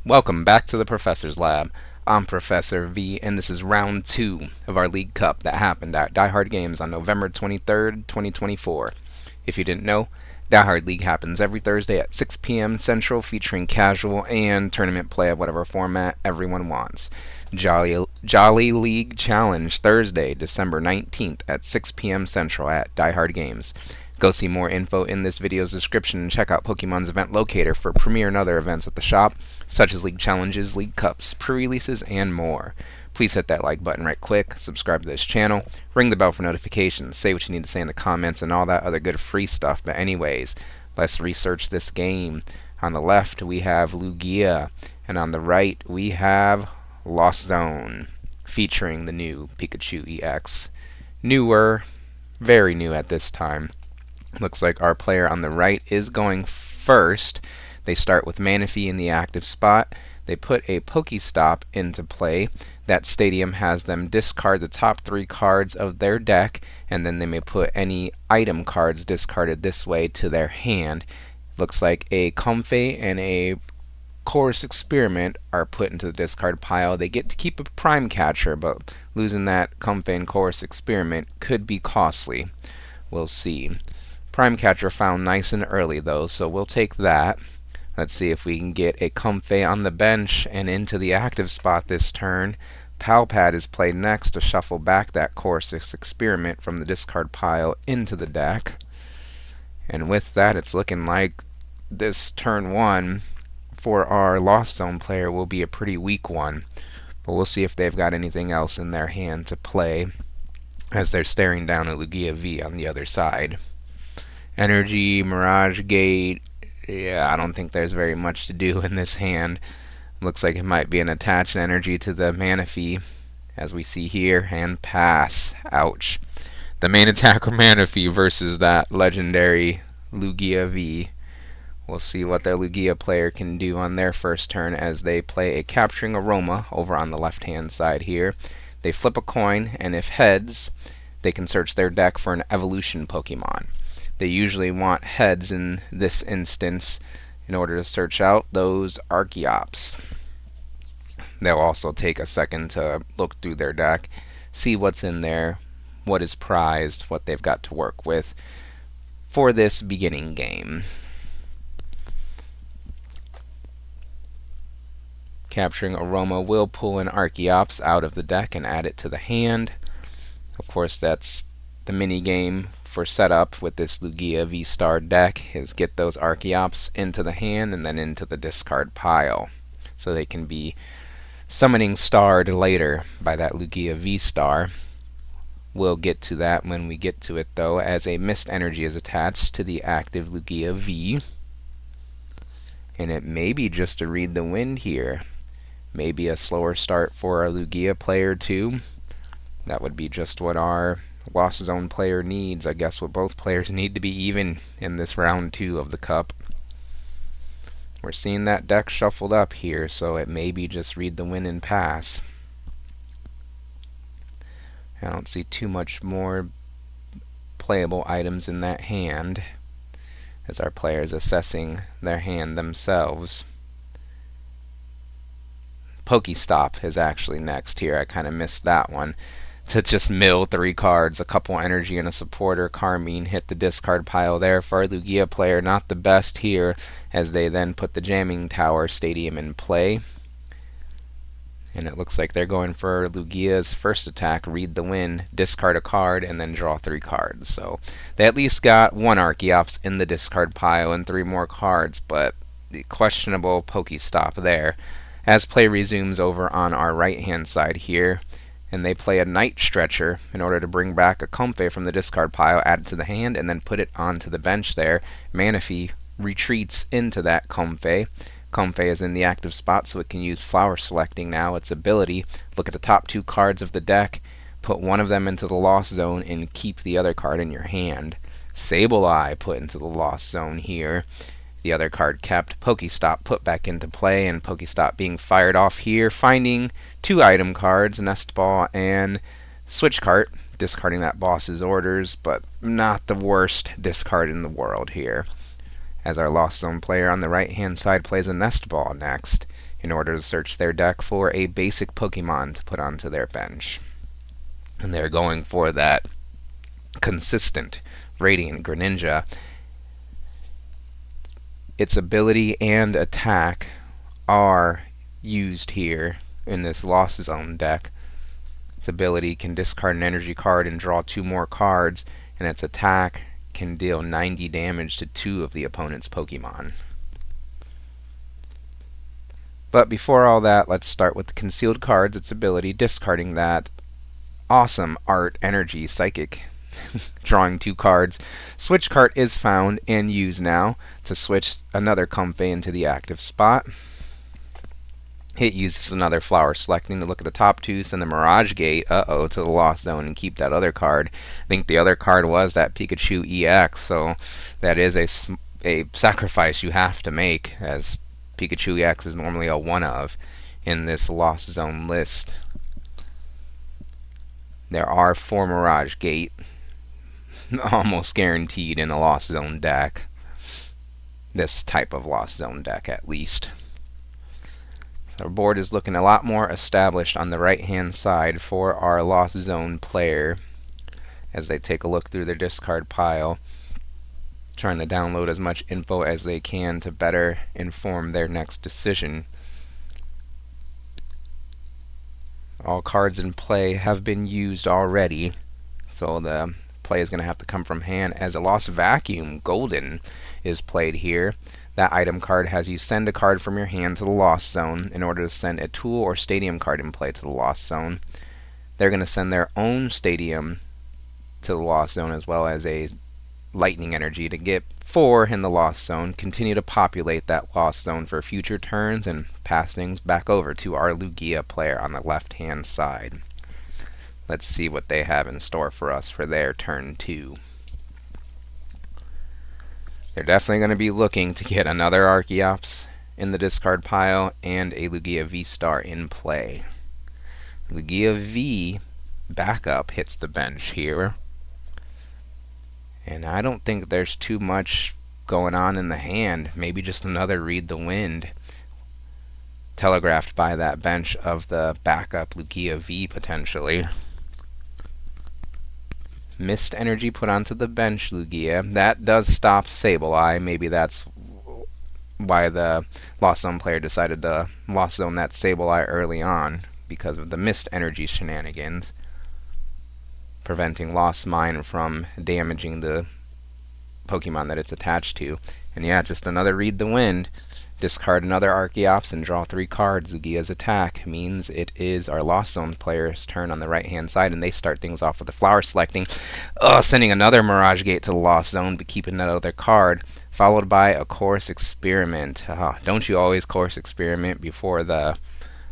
Welcome back to the Professor's Lab. I'm Professor V, and this is round 2 of our League Cup that happened at Die Hard Games on November 23rd, 2024. If you didn't know, Die Hard League happens every Thursday at 6 p.m. Central, featuring casual and tournament play of whatever format everyone wants. Jolly League Challenge Thursday, December 19th at 6 p.m. Central at Die Hard Games. Go see more info in this video's description and check out Pokemon's event locator for premiere and other events at the shop, such as League Challenges, League Cups, pre-releases, and more. Please hit that like button right quick, subscribe to this channel, ring the bell for notifications, say what you need to say in the comments, and all that other good free stuff. But anyways, let's research this game. On the left, we have Lugia, and on the right, we have Lost Zone, featuring the new Pikachu EX. Newer, very new at this time. Looks like our player on the right is going first. They start with Manaphy in the active spot. They put a Pokestop into play. That stadium has them discard the top 3 cards of their deck, and then they may put any item cards discarded this way to their hand. Looks like a Comfey and a Chorus Experiment are put into the discard pile. They get to keep a Prime Catcher, but losing that Comfey and Chorus Experiment could be costly. We'll see. Prime Catcher found nice and early though, so we'll take that. Let's see if we can get a Comfey on the bench and into the active spot this turn. Palpad is played next to shuffle back that Chorus Experiment from the discard pile into the deck. And with that, it's looking like this turn 1 for our Lost Zone player will be a pretty weak one. But we'll see if they've got anything else in their hand to play as they're staring down a Lugia V on the other side. Energy, Mirage Gate, yeah, I don't think there's very much to do in this hand. Looks like it might be an attached energy to the Manaphy, as we see here, and pass. Ouch. The main attacker Manaphy versus that legendary Lugia V. We'll see what their Lugia player can do on their first turn as they play a Capturing Aroma over on the left-hand side here. They flip a coin, and if heads, they can search their deck for an evolution Pokemon. They usually want heads in this instance in order to search out those Archeops. They'll also take a second to look through their deck, see what's in there, what is prized, what they've got to work with for this beginning game. Capturing Aroma will pull an Archeops out of the deck and add it to the hand. Of course, that's the mini game for setup with this Lugia V-Star deck, is get those Archeops into the hand and then into the discard pile, so they can be summoning starred later by that Lugia V-Star. We'll get to that when we get to it though, as a Mist Energy is attached to the active Lugia V. And it may be just to read the wind here. Maybe a slower start for our Lugia player too. That would be just what our Lost Zone player needs. I guess what both players need to be even in this round 2 of the Cup. We're seeing that deck shuffled up here, so it may be just read the win and pass. I don't see too much more playable items in that hand as our player is assessing their hand themselves. Pokestop is actually next here. I kind of missed that one. To just mill 3 cards, a couple energy and a supporter. Carmine hit the discard pile there for our Lugia player. Not the best here, as they then put the Jamming Tower Stadium in play. And it looks like they're going for Lugia's first attack, read the wind, discard a card, and then draw 3 cards. So they at least got 1 Archeops in the discard pile and 3 more cards, but the questionable Pokestop there. As play resumes over on our right-hand side here, and they play a Night Stretcher in order to bring back a Comfey from the discard pile, add it to the hand, and then put it onto the bench there. Manaphy retreats into that Comfey. Comfey is in the active spot, so it can use Flower Selecting now, its ability. Look at the top 2 cards of the deck, put one of them into the Lost Zone, and keep the other card in your hand. Sableye put into the Lost Zone here. The other card kept. Pokestop put back into play, and Pokestop being fired off here, finding 2 item cards, Nest Ball and Switch Cart, discarding that boss's orders, but not the worst discard in the world here. as our Lost Zone player on the right hand side plays a Nest Ball next in order to search their deck for a basic Pokemon to put onto their bench. And they're going for that consistent Radiant Greninja. Its ability and attack are used here in this Lost Zone deck. Its ability can discard an energy card and draw 2 more cards, and its attack can deal 90 damage to 2 of the opponent's Pokemon. But before all that, let's start with the concealed cards, its ability, discarding that awesome Art Energy Psychic. Drawing 2 cards. Switch card is found and used now to switch another Comfey into the active spot. It uses another Flower Selecting to look at the top 2, send the Mirage Gate, to the Lost Zone and keep that other card. I think the other card was that Pikachu EX, so that is a sacrifice you have to make, as Pikachu EX is normally a 1 of in this Lost Zone list. There are 4 Mirage Gate, almost guaranteed in a Lost Zone deck. This type of Lost Zone deck, at least. Our board is looking a lot more established on the right hand side for our Lost Zone player as they take a look through their discard pile, trying to download as much info as they can to better inform their next decision. All cards in play have been used already, so the play is going to have to come from hand as a Lost Vacuum Golden is played here. That item card has you send a card from your hand to the Lost Zone in order to send a tool or stadium card in play to the Lost Zone. They're going to send their own stadium to the Lost Zone as well as a Lightning Energy to get 4 in the Lost Zone, continue to populate that Lost Zone for future turns, and pass things back over to our Lugia player on the left hand side. Let's see what they have in store for us for their turn 2. They're definitely going to be looking to get another Archeops in the discard pile and a Lugia V-Star in play. Lugia V backup hits the bench here. And I don't think there's too much going on in the hand. Maybe just another Read the Wind, telegraphed by that bench of the backup Lugia V potentially. Mist Energy put onto the bench Lugia. That does stop Sableye. Maybe that's why the Lost Zone player decided to Lost Zone that Sableye early on, because of the Mist Energy shenanigans, preventing Lost Mine from damaging the Pokemon that it's attached to. And yeah, just another Read the Wind. Discard another Archeops and draw 3 cards. Lugia's attack means it is our Lost Zone player's turn on the right hand side, and they start things off with a Flower Selecting, sending another Mirage Gate to the Lost Zone, but keeping that other card, followed by a Course Experiment. Don't you always Course Experiment before the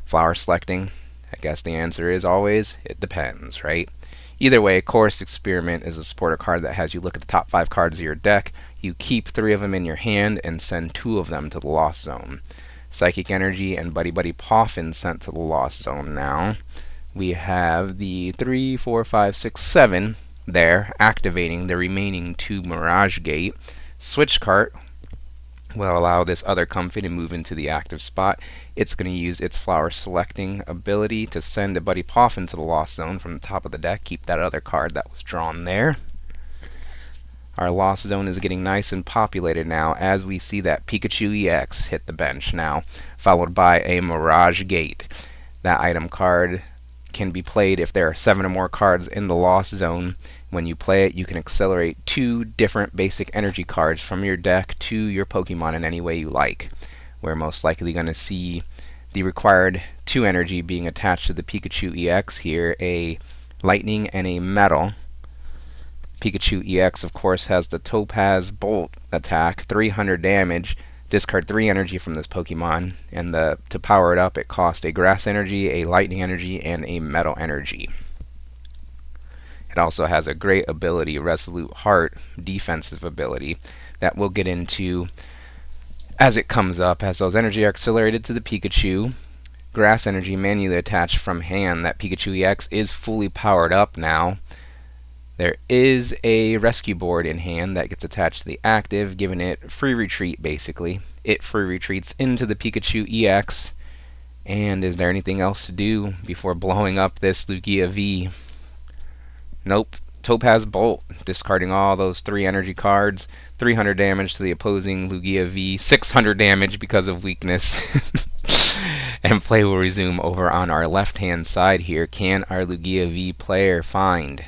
Flower Selecting? I guess the answer is always, it depends, right? Either way, Course Experiment is a supporter card that has you look at the top 5 cards of your deck. You keep 3 of them in your hand and send 2 of them to the Lost Zone. Psychic Energy and Buddy Buddy Poffin sent to the Lost Zone now. We have the 3, 4, 5, 6, 7 there, activating the remaining 2 Mirage Gate. Switch cart will allow this other Comfey to move into the active spot. It's going to use its Flower Selecting ability to send a Buddy Poffin to the Lost Zone from the top of the deck. Keep that other card that was drawn there. Our Lost Zone is getting nice and populated now as we see that Pikachu EX hit the bench now, followed by a Mirage Gate. That item card can be played if there are 7 or more cards in the Lost Zone. When you play it, you can accelerate 2 different basic energy cards from your deck to your Pokemon in any way you like. We're most likely going to see the required 2 energy being attached to the Pikachu EX here, a Lightning and a Metal. Pikachu EX, of course, has the Topaz Bolt attack, 300 damage. Discard 3 energy from this Pokemon, and to power it up, it costs a Grass Energy, a Lightning Energy, and a Metal Energy. It also has a great ability, Resolute Heart, defensive ability, that we'll get into as it comes up, as those energy are accelerated to the Pikachu. Grass Energy manually attached from hand. That Pikachu EX is fully powered up now. There is a rescue board in hand that gets attached to the active, giving it free retreat basically. It free retreats into the Pikachu EX. And is there anything else to do before blowing up this Lugia V? Nope. Topaz Bolt, discarding all those 3 energy cards, 300 damage to the opposing Lugia V, 600 damage because of weakness. And play will resume over on our left-hand side here. Can our Lugia V player find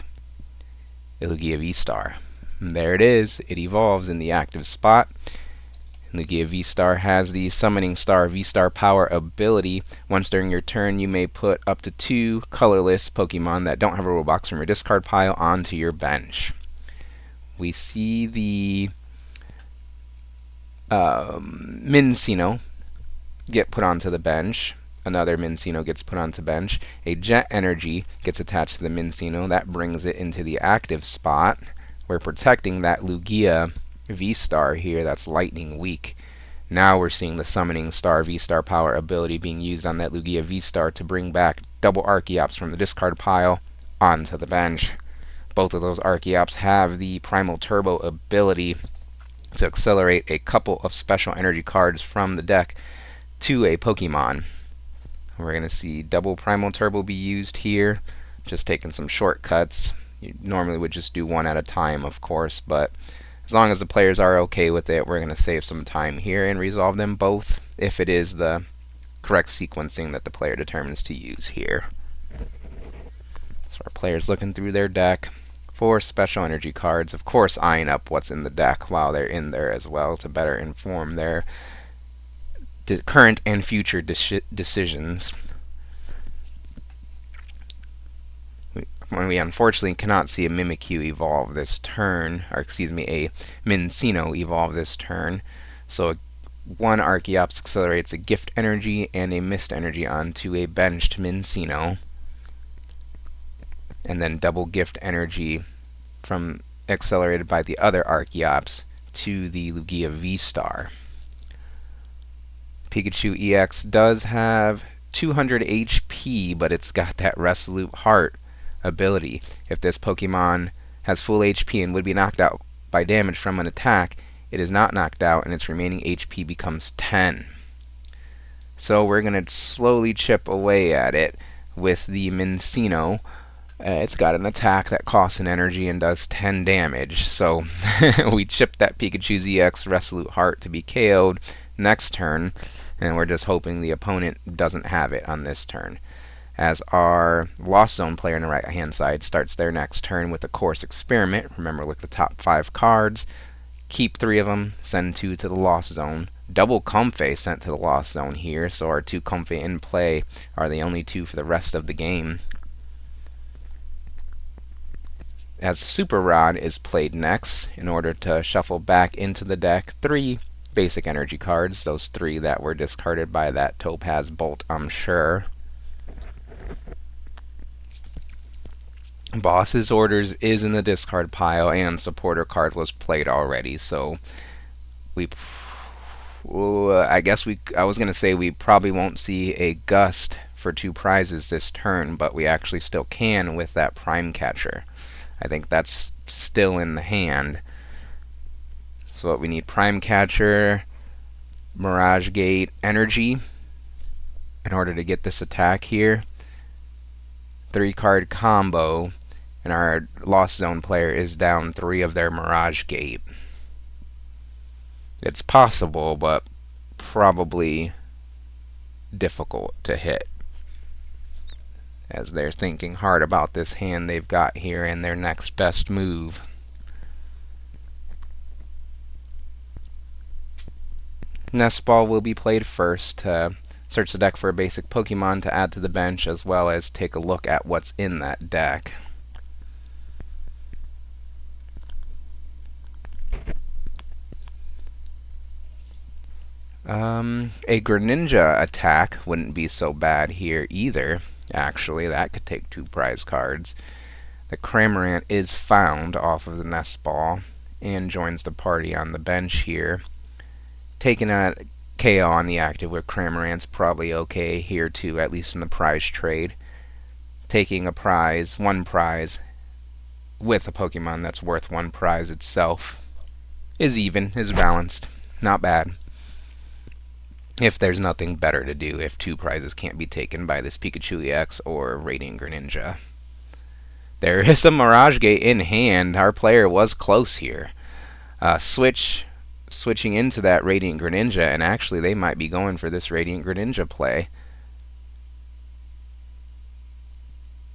a Lugia V-Star? There it is. It evolves in the active spot. Lugia V-Star has the Summoning Star V-Star power ability. Once during your turn, you may put up to 2 colorless Pokemon that don't have a Roblox from your discard pile onto your bench. We see the Mincino get put onto the bench. Another Mincino gets put onto bench. A Jet Energy gets attached to the Mincino. That brings it into the active spot. We're protecting that Lugia V-Star here that's lightning weak. Now we're seeing the Summoning Star V-Star power ability being used on that Lugia V-Star to bring back double Archeops from the discard pile onto the bench. Both of those Archeops have the Primal Turbo ability to accelerate a couple of special energy cards from the deck to a Pokemon. We're going to see double Primal Turbo be used here. Just taking some shortcuts. You normally would just do one at a time, of course, but as long as the players are okay with it, we're going to save some time here and resolve them both if it is the correct sequencing that the player determines to use here. So our player's looking through their deck for special energy cards, of course eyeing up what's in the deck while they're in there as well to better inform their current and future decisions. We unfortunately cannot see a Mimikyu evolve this turn, or excuse me, a Mincino evolve this turn. So one Archeops accelerates a Gift Energy and a Mist Energy onto a benched Mincino. And then double Gift Energy from accelerated by the other Archeops to the Lugia V-Star. Pikachu EX does have 200 HP, but it's got that Resolute Heart ability. If this Pokemon has full HP and would be knocked out by damage from an attack, it is not knocked out and its remaining HP becomes 10. So we're going to slowly chip away at it with the Mincino. It's got an attack that costs an energy and does 10 damage. So we chip that Pikachu's EX Resolute Heart to be KO'd next turn, and we're just hoping the opponent doesn't have it on this turn. As our Lost Zone player on the right-hand side starts their next turn with a Course Experiment. Remember, look at the top 5 cards. Keep 3 of them, send 2 to the Lost Zone. Double Comfey sent to the Lost Zone here, so our 2 Comfey in play are the only 2 for the rest of the game. As Super Rod is played next, in order to shuffle back into the deck 3 basic energy cards, those 3 that were discarded by that Topaz Bolt, I'm sure. Boss's Orders is in the discard pile, and Supporter card was played already, so I was going to say we probably won't see a Gust for 2 prizes this turn, but we actually still can with that Prime Catcher. I think that's still in the hand. So what we need: Prime Catcher, Mirage Gate, Energy in order to get this attack here. 3-card combo, and our Lost Zone player is down 3 of their Mirage Gate. It's possible, but probably difficult to hit, as they're thinking hard about this hand they've got here and their next best move. Nest Ball will be played first to search the deck for a basic Pokemon to add to the bench, as well as take a look at what's in that deck. A Greninja attack wouldn't be so bad here either. Actually, that could take 2 prize cards. The Cramorant is found off of the Nest Ball and joins the party on the bench here. Taking a KO on the active with Cramorant's probably okay here too, at least in the prize trade. Taking a prize, 1 prize, with a Pokemon that's worth one prize itself is even, is balanced. Not bad. If there's nothing better to do, if two prizes can't be taken by this Pikachu EX or Radiant Greninja. There is a Mirage Gate in hand. Our player was close here. Switching into that Radiant Greninja, and actually they might be going for this Radiant Greninja play.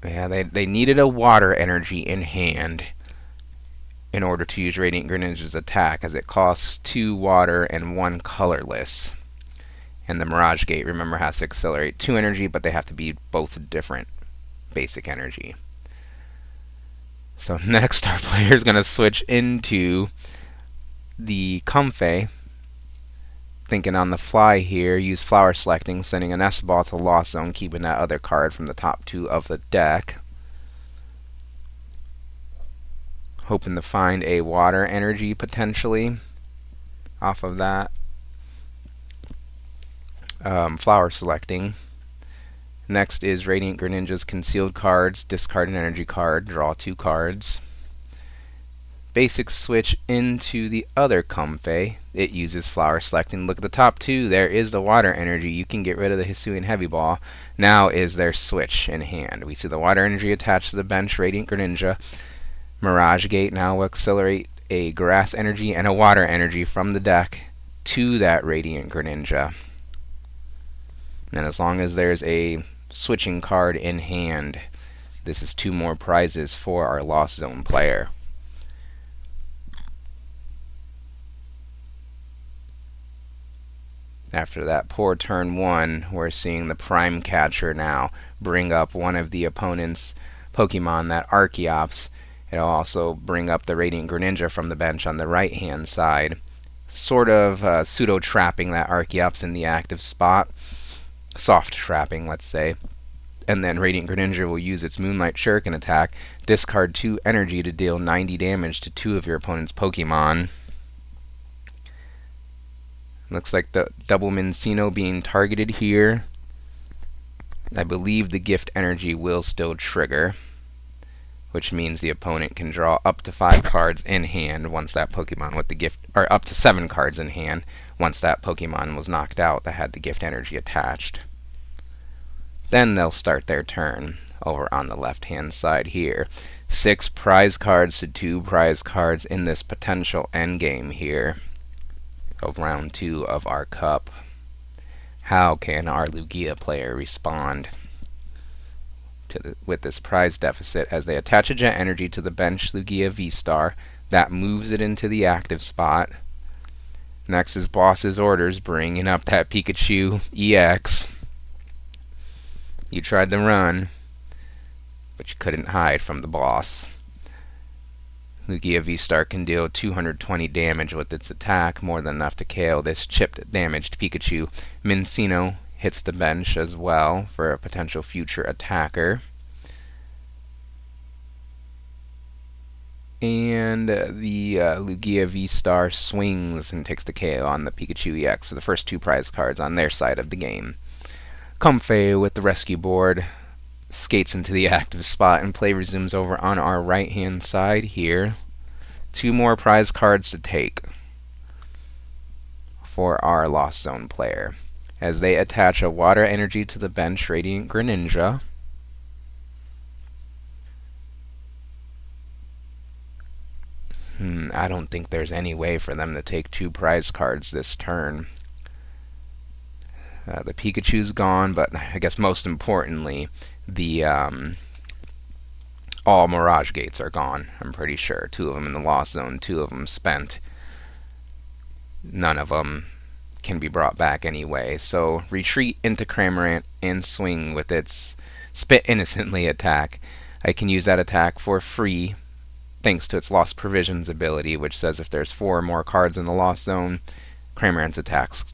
Yeah, they needed a water energy in hand in order to use Radiant Greninja's attack, as it costs 2 water and 1 colorless. And the Mirage Gate, remember, has to accelerate 2 energy, but they have to be both different basic energy. So next, our player is going to switch into the Comfey. Thinking on the fly here, use Flower Selecting, sending an S-Ball to Lost Zone, keeping that other card from the top 2 of the deck. Hoping to find a water energy potentially off of that. Flower Selecting. Next is Radiant Greninja's Concealed Cards. Discard an energy card, draw 2 cards. Basic switch into the other Comfey. It uses Flower Selecting. Look at the top 2. There is the water energy. You can get rid of the Hisuian Heavy Ball. Now is their switch in hand. We see the water energy attached to the bench, Radiant Greninja. Mirage Gate now will accelerate a grass energy and a water energy from the deck to that Radiant Greninja. And as long as there's a switching card in hand, this is 2 more prizes for our Lost Zone player. After that poor turn 1, we're seeing the Prime Catcher now bring up one of the opponent's Pokemon, that Archeops. It'll also bring up the Radiant Greninja from the bench on the right-hand side, sort of pseudo-trapping that Archeops in the active spot. Soft trapping, let's say. And then Radiant Greninja will use its Moonlight Shuriken attack, discard 2 energy to deal 90 damage to 2 of your opponent's Pokemon. Looks like the double Mincino being targeted here. I believe the gift energy will still trigger, which means the opponent can draw up to 5 cards in hand once that Pokemon with the gift, or up to 7 cards in hand once that Pokemon was knocked out that had the gift energy attached. Then they'll start their turn over on the left-hand side here. 6 prize cards to 2 prize cards in this potential endgame here of round 2 of our cup. How can our Lugia player respond with this prize deficit? As they attach a Jet Energy to the bench Lugia V-Star, that moves it into the active spot. Next is Boss's Orders, bringing up that Pikachu EX. You tried to run, but you couldn't hide from the boss. Lugia V-Star can deal 220 damage with its attack, more than enough to KO this chipped, damaged Pikachu. Mincino hits the bench as well for a potential future attacker. And the Lugia V-Star swings and takes the KO on the Pikachu EX for the first 2 prize cards on their side of the game. Comfey with the rescue board skates into the active spot, and play resumes over on our right-hand side here. 2 more prize cards to take for our Lost Zone player, as they attach a water energy to the bench Radiant Greninja. I don't think there's any way for them to take 2 prize cards this turn. The Pikachu's gone, but I guess most importantly, the all Mirage Gates are gone, I'm pretty sure. 2 of them in the Lost Zone, 2 of them spent. None of them can be brought back anyway. So retreat into Cramorant and swing with its Spit Innocently attack. I can use that attack for free thanks to its Lost Provisions ability, which says if there's 4 or more cards in the Lost Zone, Cramorant's attacks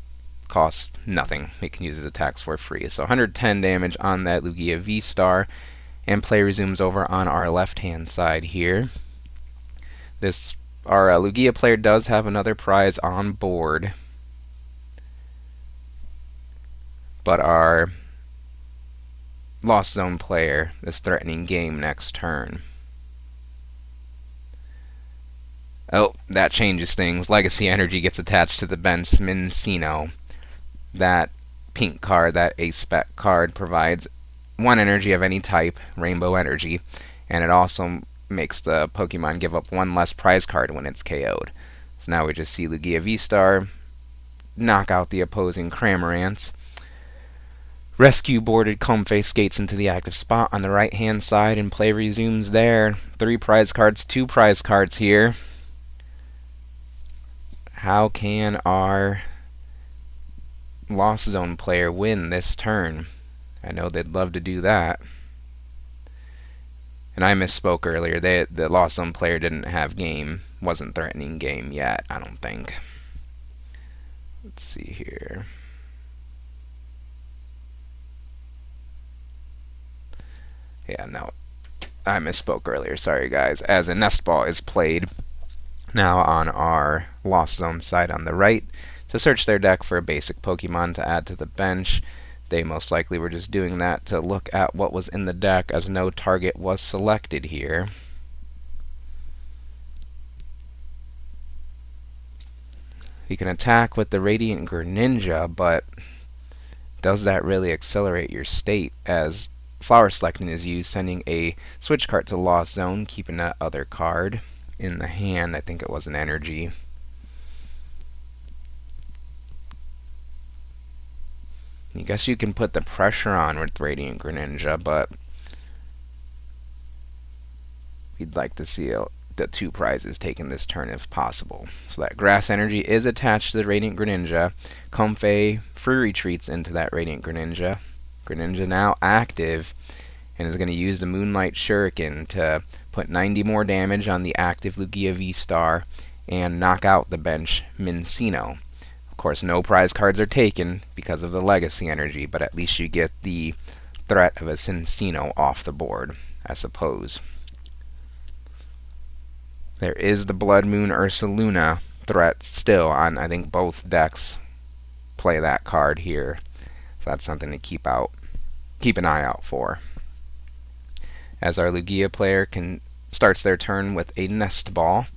cost nothing. It can use his attacks for free. So 110 damage on that Lugia V-Star, and play resumes over on our left-hand side here. Our Lugia player does have another prize on board, but our Lost Zone player is threatening game next turn. Oh, that changes things. Legacy Energy gets attached to the bench. Mincino. That pink card, that ace spec card, provides one energy of any type, Rainbow Energy, and it also makes the Pokemon give up one less prize card when it's KO'd. So now we just see Lugia V-Star knock out the opposing Cramorant. Rescue boarded Comfey skates into the active spot on the right hand side and play resumes there. 3 prize cards, 2 prize cards here. How can our Lost Zone player win this turn? I know they'd love to do that. And I misspoke earlier. The Lost Zone player didn't have game, wasn't threatening game yet, I don't think. Let's see here. Yeah, no. I misspoke earlier. Sorry, guys. As a nest ball is played now on our Lost Zone side on the right to search their deck for a basic Pokemon to add to the bench. They most likely were just doing that to look at what was in the deck, as no target was selected here. You can attack with the Radiant Greninja, but does that really accelerate your state, as flower selecting is used, sending a switch card to the Lost Zone, keeping that other card in the hand. I think it was an energy. I guess you can put the pressure on with Radiant Greninja, but we'd like to see the 2 prizes taken this turn if possible. So that Grass Energy is attached to the Radiant Greninja. Comfey free retreats into that Radiant Greninja. Greninja now active and is going to use the Moonlight Shuriken to put 90 more damage on the active Lugia V-Star and knock out the bench Mincino. Of course, no prize cards are taken because of the Legacy Energy, but at least you get the threat of a Cincino off the board, I suppose. There is the Blood Moon Ursaluna threat still on, I think both decks play that card here. So that's something to keep an eye out for. As our Lugia player starts their turn with a Nest Ball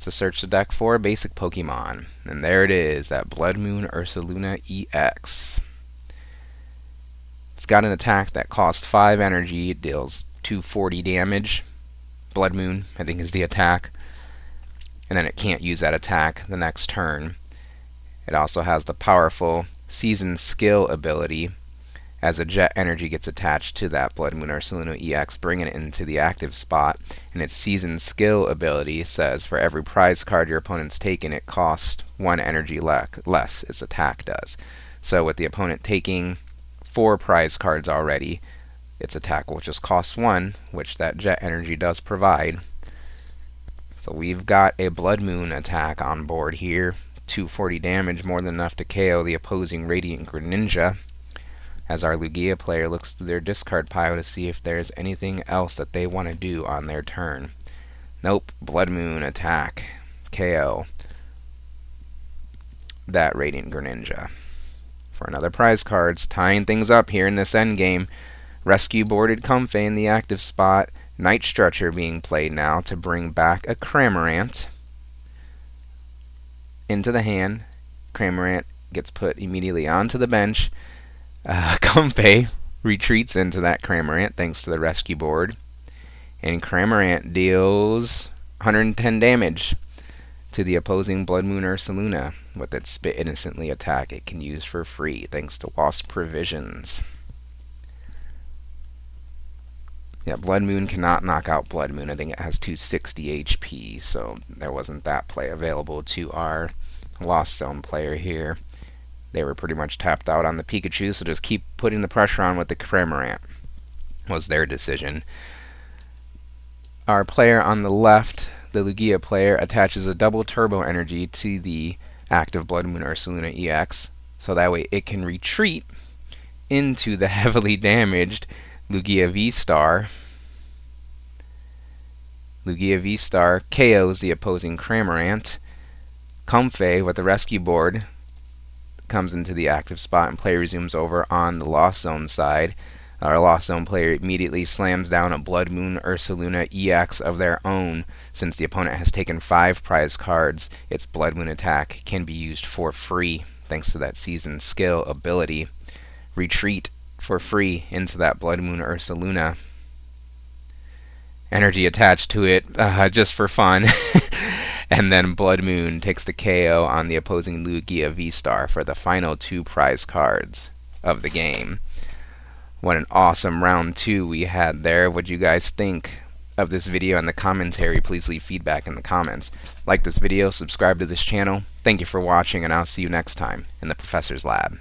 to search the deck for a basic Pokemon. And there it is, that Blood Moon Ursaluna EX. It's got an attack that costs 5 energy. It deals 240 damage. Blood Moon, I think, is the attack. And then it can't use that attack the next turn. It also has the powerful Season Skill ability, as a Jet Energy gets attached to that Blood Moon Ursaluna EX, bringing it into the active spot. And its Season Skill ability says for every prize card your opponent's taken, it costs 1 energy less, its attack does. So with the opponent taking 4 prize cards already, its attack will just cost 1, which that Jet Energy does provide. So we've got a Blood Moon attack on board here. 240 damage, more than enough to KO the opposing Radiant Greninja, as our Lugia player looks through their discard pile to see if there's anything else that they want to do on their turn. Nope, Blood Moon attack, KO that Radiant Greninja. For another prize cards, tying things up here in this endgame. Rescue boarded Comfey in the active spot. Night Stretcher being played now to bring back a Cramorant into the hand. Cramorant gets put immediately onto the bench. Comfey retreats into that Cramorant thanks to the rescue board. And Cramorant deals 110 damage to the opposing Blood Moon Ursaluna with its Spit Innocently attack it can use for free thanks to Lost Provisions. Yeah, Blood Moon cannot knock out Blood Moon. I think it has 260 HP, so there wasn't that play available to our Lost Zone player here. They were pretty much tapped out on the Pikachu, so just keep putting the pressure on with the Cramorant was their decision. Our player on the left, the Lugia player, attaches a double Turbo Energy to the active Blood Moon Ursaluna EX, so that way it can retreat into the heavily damaged Lugia V-Star. Lugia V-Star KOs the opposing Cramorant. Comfey with the rescue board comes into the active spot and play resumes over on the Lost Zone side. Our Lost Zone player immediately slams down a Blood Moon Ursaluna EX of their own. Since the opponent has taken 5 prize cards, its Blood Moon attack can be used for free, thanks to that seasoned skill ability. Retreat for free into that Blood Moon Ursaluna. Energy attached to it just for fun. And then Blood Moon takes the KO on the opposing Lugia V-Star for the final 2 prize cards of the game. What an awesome round 2 we had there. What'd you guys think of this video and the commentary? Please leave feedback in the comments. Like this video, subscribe to this channel. Thank you for watching, and I'll see you next time in the Professor's Lab.